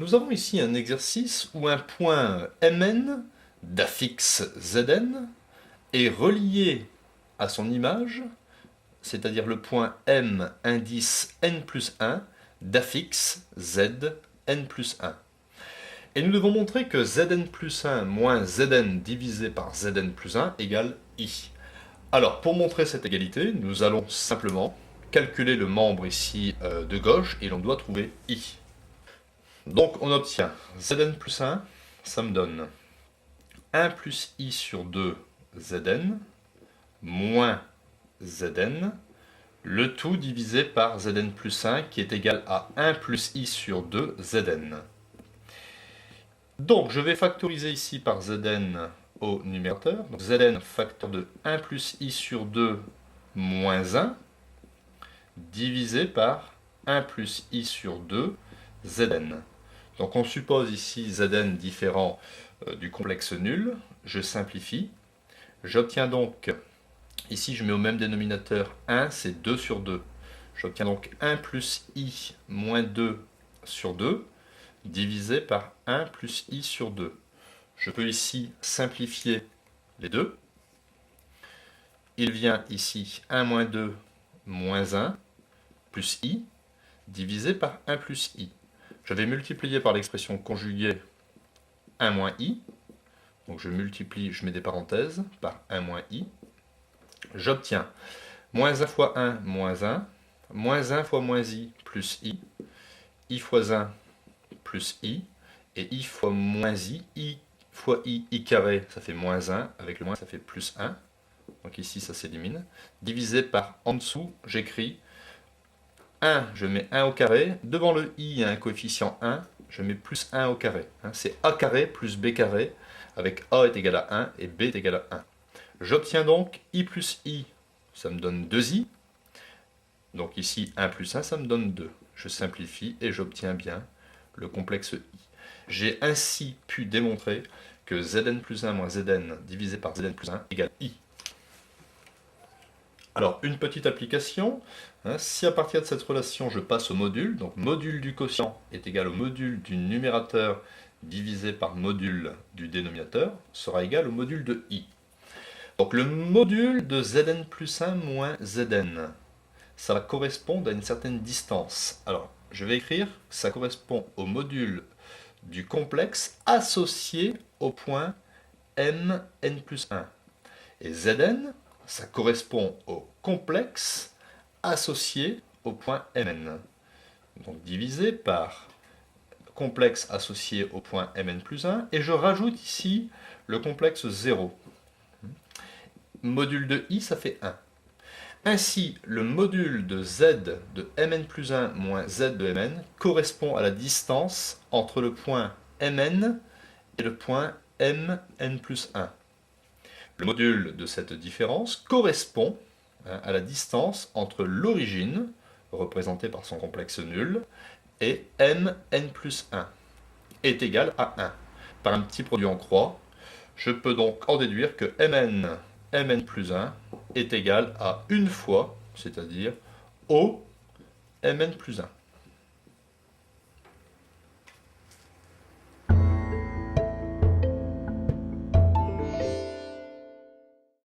Nous avons ici un exercice où un point Mn d'affixe Zn est relié à son image, c'est-à-dire le point M indice n plus 1 d'affixe Z n plus 1. Et nous devons montrer que Zn plus 1 moins Zn divisé par Zn plus 1 égale I. Alors, pour montrer cette égalité, nous allons simplement calculer le membre ici de gauche et l'on doit trouver I. Donc, on obtient Zn plus 1, ça me donne 1 plus I sur 2 Zn, moins Zn, le tout divisé par Zn plus 1 qui est égal à 1 plus I sur 2 Zn. Donc, je vais factoriser ici par Zn au numérateur. Donc, Zn facteur de 1 plus I sur 2 moins 1, divisé par 1 plus I sur 2 Zn. Donc, on suppose ici Zn différent du complexe nul. Je simplifie. J'obtiens donc, ici je mets au même dénominateur 1, c'est 2 sur 2. J'obtiens donc 1 plus I moins 2 sur 2, divisé par 1 plus I sur 2. Je peux ici simplifier les deux. Il vient ici 1 moins 2 moins 1 plus I, divisé par 1 plus I. Je vais multiplier par l'expression conjuguée 1 moins I. Donc je multiplie, je mets des parenthèses, par 1 moins I. J'obtiens moins 1 fois 1, moins 1, moins 1 fois moins I, plus I fois 1, plus I, et I fois moins I fois I carré, ça fait moins 1, avec le moins ça fait plus 1. Donc ici ça s'élimine. Divisé par, en dessous, j'écris 1, je mets 1 au carré, devant le I, il y a un coefficient 1, je mets plus 1 au carré. C'est A carré plus B carré, avec A est égal à 1 et B est égal à 1. J'obtiens donc I plus I, ça me donne 2I. Donc ici, 1 plus 1, ça me donne 2. Je simplifie et j'obtiens bien le complexe I. J'ai ainsi pu démontrer que Zn plus 1 moins Zn divisé par Zn plus 1 égale I. Alors, une petite application, si à partir de cette relation je passe au module, donc module du quotient est égal au module du numérateur divisé par module du dénominateur, sera égal au module de I. Donc le module de Zn plus 1 moins Zn, ça va correspondre à une certaine distance. Alors, je vais écrire, ça correspond au module du complexe associé au point Mn plus 1. Et Zn, ça correspond au complexe associé au point Mn. Donc divisé par complexe associé au point Mn plus 1, et je rajoute ici le complexe 0. Module de I, ça fait 1. Ainsi, le module de Z de Mn plus 1 moins Z de Mn correspond à la distance entre le point Mn et le point Mn plus 1. Le module de cette différence correspond à la distance entre l'origine, représentée par son complexe nul, et Mn plus 1, est égal à 1. Par un petit produit en croix, je peux donc en déduire que Mn plus 1 est égal à une fois, c'est-à-dire au Mn plus 1.